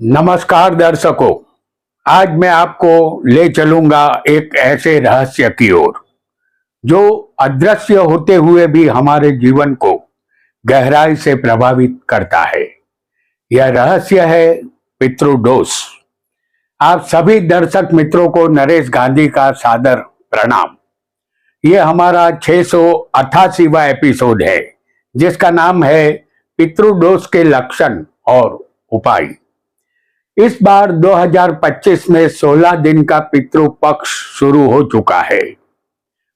नमस्कार दर्शकों। आज मैं आपको ले चलूंगा एक ऐसे रहस्य की ओर जो अदृश्य होते हुए भी हमारे जीवन को गहराई से प्रभावित करता है। यह रहस्य है पितृदोष। आप सभी दर्शक मित्रों को नरेश गांधी का सादर प्रणाम। यह हमारा 688वां एपिसोड है जिसका नाम है पितृदोष के लक्षण और उपाय। इस बार 2025 में 16 दिन का पितृपक्ष शुरू हो चुका है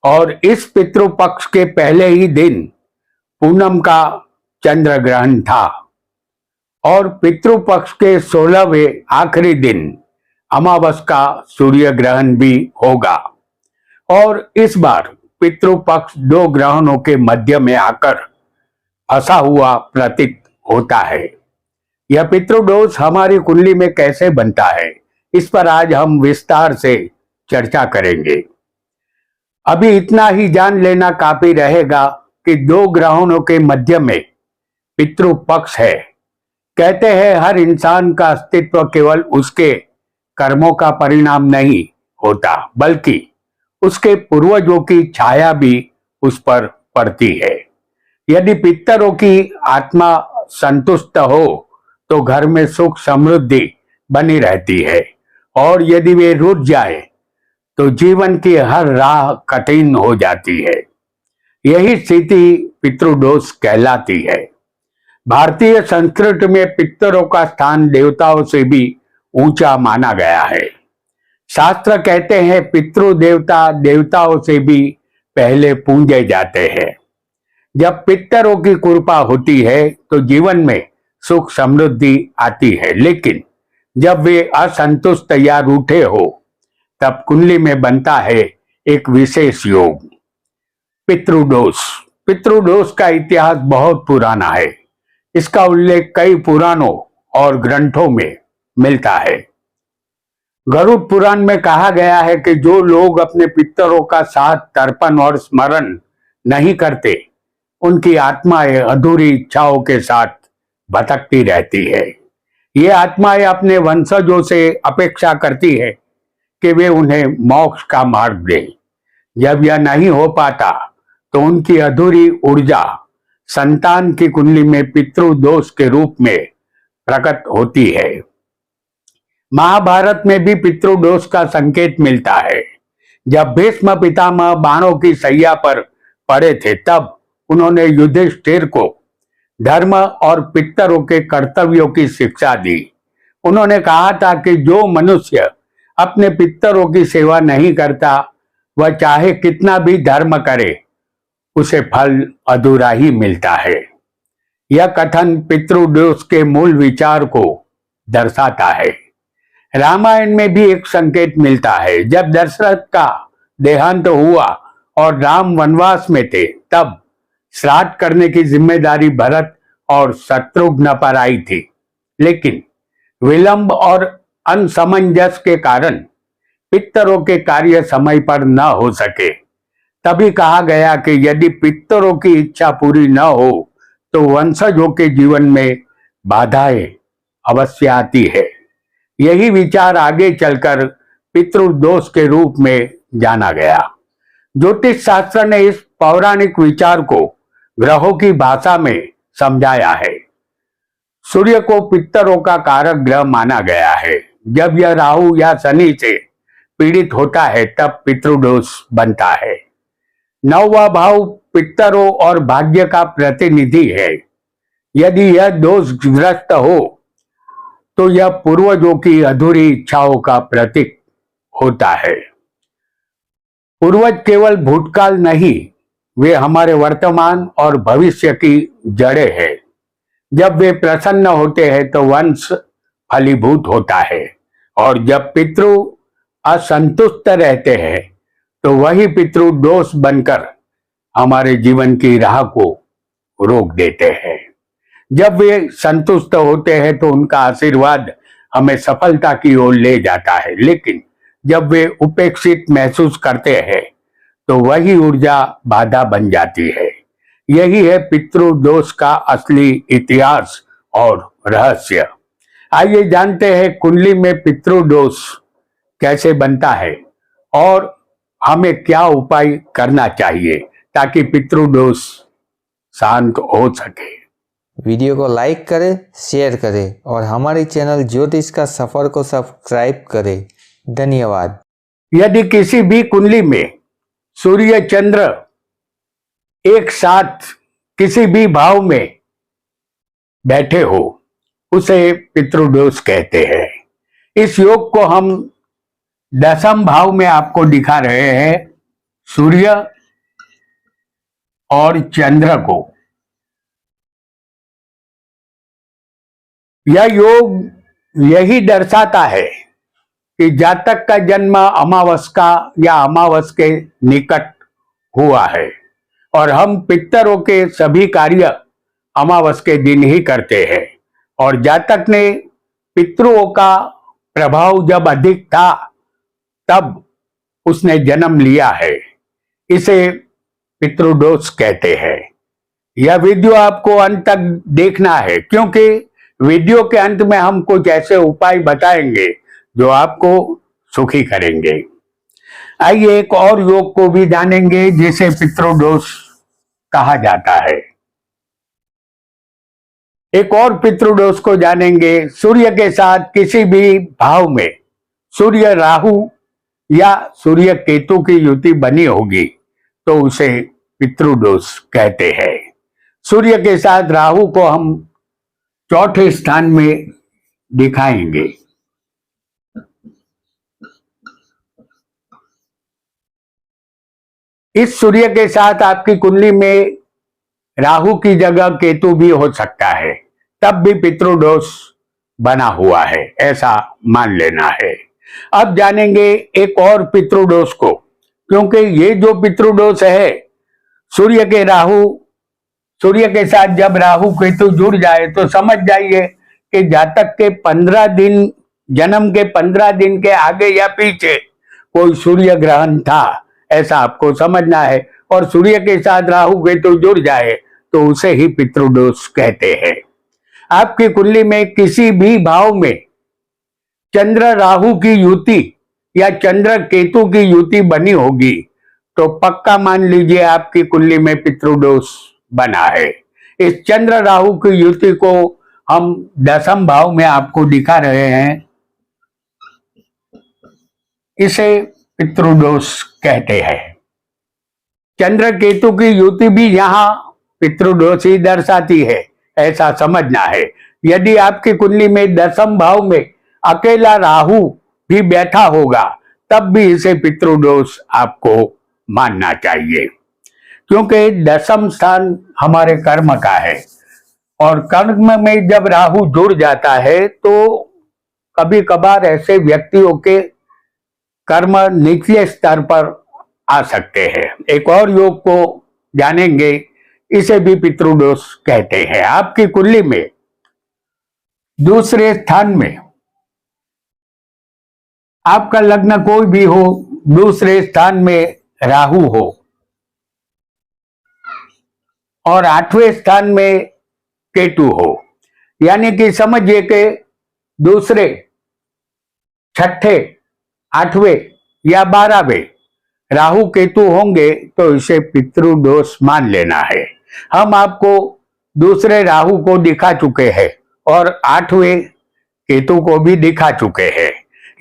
और इस पितृपक्ष के पहले ही दिन पूनम का चंद्र ग्रहण था और पितृपक्ष के 16वें आखिरी दिन अमावस का सूर्य ग्रहण भी होगा। और इस बार पितृपक्ष दो ग्रहणों के मध्य में आकर फंसा हुआ प्रतीत होता है। यह पितृदोष हमारी कुंडली में कैसे बनता है, इस पर आज हम विस्तार से चर्चा करेंगे। अभी इतना ही जान लेना काफी रहेगा कि दो ग्रहणों के मध्य में पितृपक्ष है। कहते हैं हर इंसान का अस्तित्व केवल उसके कर्मों का परिणाम नहीं होता बल्कि उसके पूर्वजों की छाया भी उस पर पड़ती है। यदि पितरों की आत्मा संतुष्ट हो तो घर में सुख समृद्धि बनी रहती है और यदि वे रुठ जाए तो जीवन की हर राह कठिन हो जाती है। यही स्थिति पितृदोष कहलाती है। भारतीय संस्कृति में पितरों का स्थान देवताओं से भी ऊंचा माना गया है। शास्त्र कहते हैं पितृ देवता देवताओं से भी पहले पूजे जाते हैं। जब पितरों की कृपा होती है तो जीवन में सुख समृद्धि आती है, लेकिन जब वे असंतुष्ट या रूठे हो तब कुंडली में बनता है एक विशेष योग, पितृदोष। पितृदोष का इतिहास बहुत पुराना है। इसका उल्लेख कई पुराणों और ग्रंथों में मिलता है। गरुड़ पुराण में कहा गया है कि जो लोग अपने पितरों का साथ तर्पण और स्मरण नहीं करते उनकी आत्माएं अधूरी इच्छाओं के साथ भटकती रहती है। ये आत्माएं अपने वंशजों से अपेक्षा करती है कि वे उन्हें मोक्ष का मार्ग दें। जब यह नहीं हो पाता तो उनकी अधूरी ऊर्जा संतान की कुंडली में पितृदोष के रूप में प्रकट होती है। महाभारत में भी पितृदोष का संकेत मिलता है। जब भीष्म पितामह बाणों की सैया पर पड़े थे तब उन्होंने युधिष्ठिर को धर्म और पितरों के कर्तव्यों की शिक्षा दी। उन्होंने कहा था कि जो मनुष्य अपने पितरों की सेवा नहीं करता वह चाहे कितना भी धर्म करे उसे फल अधूरा ही मिलता है। यह कथन पितृदोष के मूल विचार को दर्शाता है। रामायण में भी एक संकेत मिलता है। जब दशरथ का देहांत हुआ और राम वनवास में थे तब श्राद्ध करने की जिम्मेदारी भरत और शत्रुघ्न पर आई थी, लेकिन विलंब और अनसमंजस के कारण पितरों के कार्य समय पर न हो सके। तभी कहा गया कि यदि पितरों की इच्छा पूरी न हो तो वंशजों के जीवन में बाधाएं अवश्य आती है। यही विचार आगे चलकर पितृदोष के रूप में जाना गया। ज्योतिष शास्त्र ने इस पौराणिक विचार को ग्रहों की भाषा में समझाया है। सूर्य को पितरों का कारक ग्रह माना गया है। जब यह राहु या शनि से पीड़ित होता है तब पितृदोष बनता है। 9वां भाव पितरों और भाग्य का प्रतिनिधि है। यदि यह दोषग्रस्त हो तो यह पूर्वजों की अधूरी इच्छाओं का प्रतीक होता है। पूर्वज केवल भूतकाल नहीं, वे हमारे वर्तमान और भविष्य की जड़ें हैं। जब वे प्रसन्न होते हैं तो वंश फलीभूत होता है और जब पितृ असंतुष्ट रहते हैं तो वही पितृदोष बनकर हमारे जीवन की राह को रोक देते हैं। जब वे संतुष्ट होते हैं तो उनका आशीर्वाद हमें सफलता की ओर ले जाता है, लेकिन जब वे उपेक्षित महसूस करते हैं तो वही ऊर्जा बाधा बन जाती है। यही है पितृदोष का असली इतिहास और रहस्य। आइए जानते हैं कुंडली में पितृदोष कैसे बनता है और हमें क्या उपाय करना चाहिए ताकि पितृदोष शांत हो सके। वीडियो को लाइक करें, शेयर करें और हमारे चैनल ज्योतिष का सफर को सब्सक्राइब करें। धन्यवाद। यदि किसी भी कुंडली में सूर्य चंद्र एक साथ किसी भी भाव में बैठे हो उसे पितृदोष कहते हैं। इस योग को हम दसम भाव में आपको दिखा रहे हैं, सूर्य और चंद्र को। यह योग यही दर्शाता है कि जातक का जन्म अमावस्या या अमावस के निकट हुआ है और हम पितरों के सभी कार्य अमावस के दिन ही करते हैं और जातक ने पितरों का प्रभाव जब अधिक था तब उसने जन्म लिया है, इसे पितृदोष कहते हैं। यह वीडियो आपको अंत तक देखना है क्योंकि वीडियो के अंत में हम कुछ ऐसे उपाय बताएंगे जो आपको सुखी करेंगे। आइए एक और योग को भी जानेंगे जिसे पितृदोष कहा जाता है। एक और पितृदोष को जानेंगे। सूर्य के साथ किसी भी भाव में सूर्य राहु या सूर्य केतु की युति बनी होगी तो उसे पितृदोष कहते हैं। सूर्य के साथ राहु को हम चौथे स्थान में दिखाएंगे। इस सूर्य के साथ आपकी कुंडली में राहु की जगह केतु भी हो सकता है, तब भी पितृदोष बना हुआ है, ऐसा मान लेना है। अब जानेंगे एक और पितृदोष को, क्योंकि ये जो पितृदोष है सूर्य के साथ जब राहु केतु जुड़ जाए तो समझ जाइए कि जातक के 15 दिन, जन्म के 15 दिन के आगे या पीछे कोई सूर्य ग्रहण था, ऐसा आपको समझना है। और सूर्य के साथ राहु केतु जुड़ जाए तो उसे ही पितृदोष कहते हैं। आपकी कुंडली में किसी भी भाव में चंद्र राहु की युति या चंद्र केतु की युति बनी होगी तो पक्का मान लीजिए आपकी कुंडली में पितृदोष बना है। इस चंद्र राहु की युति को हम दसम भाव में आपको दिखा रहे हैं, इसे पितृदोष कहते हैं। चंद्र केतु की युति भी यहां पितृदोष ही दर्शाती है, ऐसा समझना है। यदि आपकी कुंडली में दसम भाव में अकेला राहु भी बैठा होगा तब भी इसे पितृदोष आपको मानना चाहिए, क्योंकि दसम स्थान हमारे कर्म का है और कर्म में जब राहु जुड़ जाता है तो कभी कभार ऐसे व्यक्तियों के कर्म निचले स्तर पर आ सकते हैं। एक और योग को जानेंगे, इसे भी पितृदोष कहते हैं। आपकी कुंडली में दूसरे स्थान में आपका लग्न कोई भी हो, दूसरे स्थान में राहु हो और 8वें स्थान में केतु हो, यानी कि समझिए कि दूसरे, छठे, 8वें या 12वें राहु केतु होंगे तो इसे पितृदोष मान लेना है। हम आपको दूसरे राहु को दिखा चुके हैं और 8वें केतु को भी दिखा चुके हैं।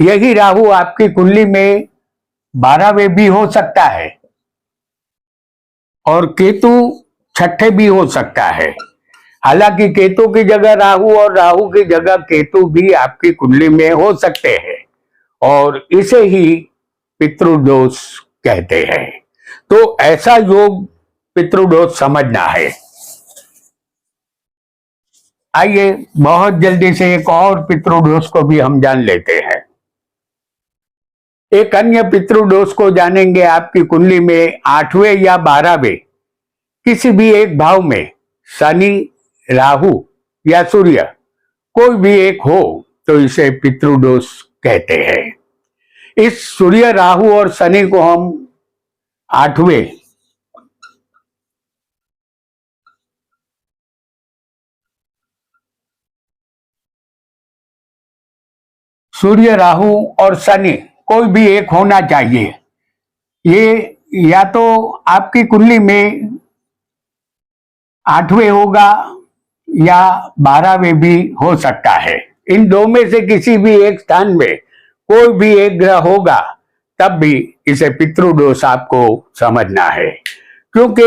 यही राहु आपकी कुंडली में 12वें भी हो सकता है और केतु छठे भी हो सकता है। हालांकि केतु की जगह राहु और राहु की जगह केतु भी आपकी कुंडली में हो सकते हैं और इसे ही पितृदोष कहते हैं। तो ऐसा योग पितृदोष समझना है। आइए बहुत जल्दी से एक और पितृदोष को भी हम जान लेते हैं। एक अन्य पितृदोष को जानेंगे। आपकी कुंडली में 8वें या 12वें किसी भी एक भाव में शनि, राहु या सूर्य कोई भी एक हो तो इसे पितृदोष कहते हैं। इस सूर्य, राहु और शनि को हम 8वें सूर्य, राहु और शनि कोई भी एक होना चाहिए। ये या तो आपकी कुंडली में 8वें होगा या 12वें भी हो सकता है। इन दो में से किसी भी एक स्थान में कोई भी एक ग्रह होगा, तब भी इसे पितृदोष आपको समझना है, क्योंकि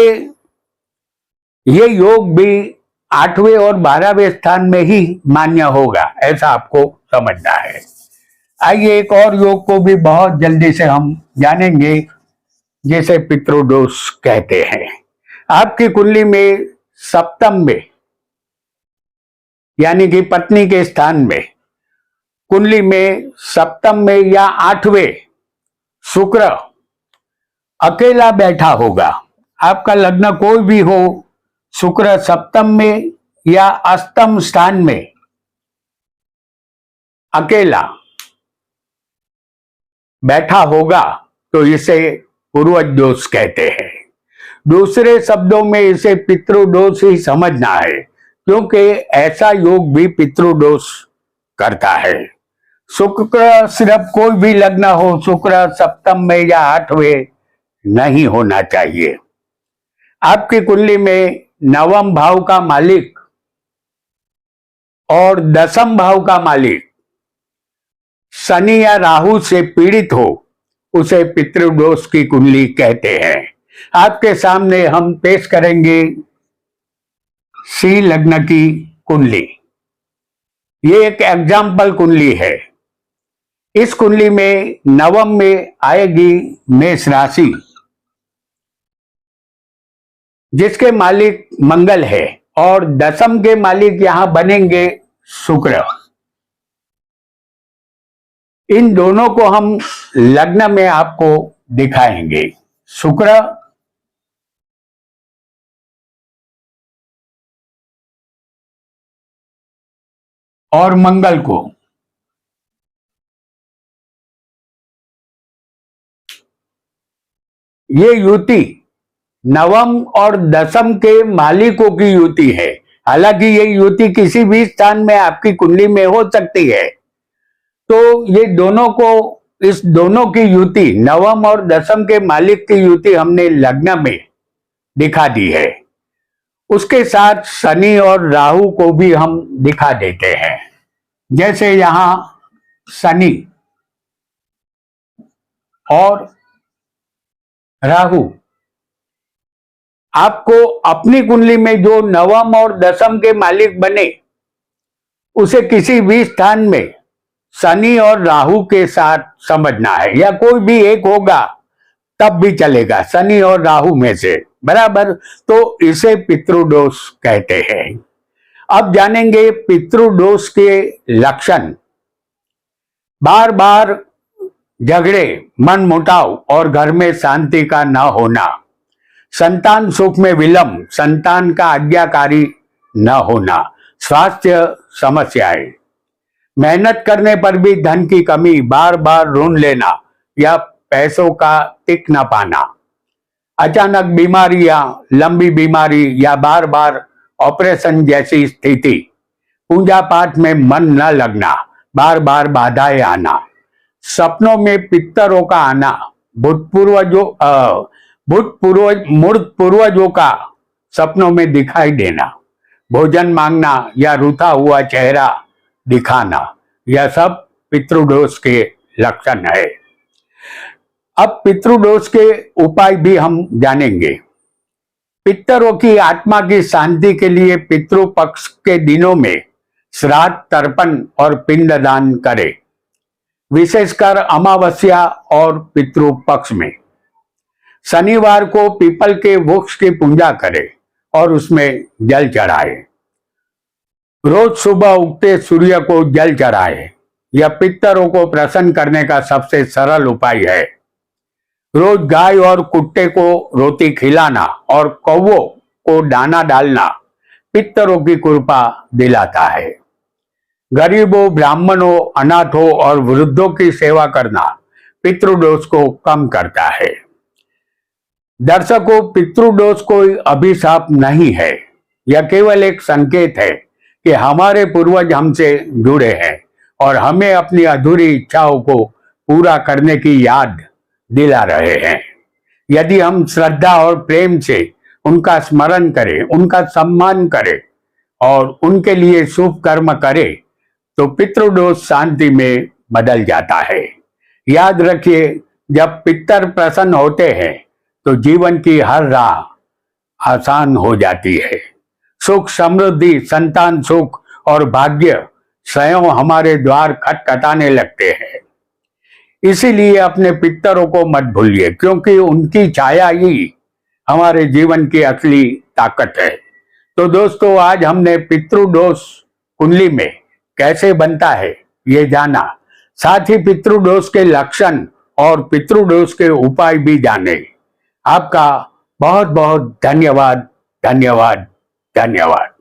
ये योग भी 8वें और 12वें स्थान में ही मान्य होगा, ऐसा आपको समझना है। आइए एक और योग को भी बहुत जल्दी से हम जानेंगे, जिसे पितृदोष कहते हैं। आपकी कुंडली में सप्तम में यानी कि पत्नी के स्थान में, कुंडली में सप्तम में या 8वें शुक्र अकेला बैठा होगा। आपका लग्न कोई भी हो, शुक्र सप्तम में या अष्टम स्थान में अकेला बैठा होगा तो इसे पूर्वज दोष कहते हैं। दूसरे शब्दों में इसे पितृदोष ही समझना है, क्योंकि ऐसा योग भी पितृदोष करता है। शुक्र सिर्फ कोई भी लग्न हो, शुक्र सप्तम में या 8वें नहीं होना चाहिए। आपकी कुंडली में 9वें भाव का मालिक और 10वें भाव का मालिक शनि या राहु से पीड़ित हो, उसे पितृदोष की कुंडली कहते हैं। आपके सामने हम पेश करेंगे सी लग्न की कुंडली। ये एक एग्जाम्पल कुंडली है। इस कुंडली में 9वें में आएगी मेष राशि, जिसके मालिक मंगल है, और 10वें के मालिक यहां बनेंगे शुक्र। इन दोनों को हम लग्न में आपको दिखाएंगे, शुक्र और मंगल को। ये युति 9वें और 10वें के मालिकों की युति है। हालांकि ये युति किसी भी स्थान में आपकी कुंडली में हो सकती है। तो ये दोनों को, इस दोनों की युति, 9वें और 10वें के मालिक की युति हमने लग्न में दिखा दी है। उसके साथ शनि और राहु को भी हम दिखा देते हैं। जैसे यहां शनि और राहु, आपको अपनी कुंडली में जो 9वें और 10वें के मालिक बने, उसे किसी भी स्थान में शनि और राहु के साथ समझना है, या कोई भी एक होगा तब भी चलेगा, शनि और राहु में से, बराबर। तो इसे पितृदोष कहते हैं। अब जानेंगे पितृदोष के लक्षण। बार बार झगड़े, मनमुटाव और घर में शांति का न होना, संतान सुख में विलंब, संतान का आज्ञाकारी न होना, स्वास्थ्य समस्याएं, मेहनत करने पर भी धन की कमी, बार बार ऋण लेना या पैसों का टिक न पाना, अचानक बीमारियां, लंबी बीमारी या बार बार ऑपरेशन जैसी स्थिति, पूजा पाठ में मन न लगना, बार बार बाधाएं आना, सपनों में पितरों का आना, मूर्त पूर्वजों का सपनों में दिखाई देना, भोजन मांगना या रूठा हुआ चेहरा दिखाना, यह सब पितृदोष के लक्षण है। अब पितृदोष के उपाय भी हम जानेंगे। पितरों की आत्मा की शांति के लिए पितृपक्ष के दिनों में श्राद्ध, तर्पण और पिंडदान करें, विशेषकर अमावस्या और पितृपक्ष में। शनिवार को पीपल के वृक्ष की पूजा करें और उसमें जल चढ़ाए। रोज सुबह उगते सूर्य को जल चढ़ाए। यह पितरों को प्रसन्न करने का सबसे सरल उपाय है। रोज गाय और कुत्ते को रोटी खिलाना और कौवों को दाना डालना पितरों की कृपा दिलाता है। गरीबों, ब्राह्मणों, अनाथों और वृद्धों की सेवा करना पितृदोष को कम करता है। दर्शकों, पितृदोष कोई अभिशाप नहीं है, यह केवल एक संकेत है कि हमारे पूर्वज हमसे जुड़े हैं और हमें अपनी अधूरी इच्छाओं को पूरा करने की याद दिला रहे हैं। यदि हम श्रद्धा और प्रेम से उनका स्मरण करें, उनका सम्मान करें और उनके लिए शुभ कर्म करें तो पितृदोष शांति में बदल जाता है। याद रखिए, जब पितर प्रसन्न होते हैं तो जीवन की हर राह आसान हो जाती है। सुख, समृद्धि, संतान सुख और भाग्य स्वयं हमारे द्वार खटखटाने लगते हैं। इसीलिए अपने पितरों को मत भूलिए, क्योंकि उनकी छाया ही हमारे जीवन की असली ताकत है। तो दोस्तों, आज हमने पितृदोष कुंडली में कैसे बनता है ये जाना, साथ ही पितृदोष के लक्षण और पितृदोष के उपाय भी जाने। आपका बहुत बहुत धन्यवाद, धन्यवाद, धन्यवाद।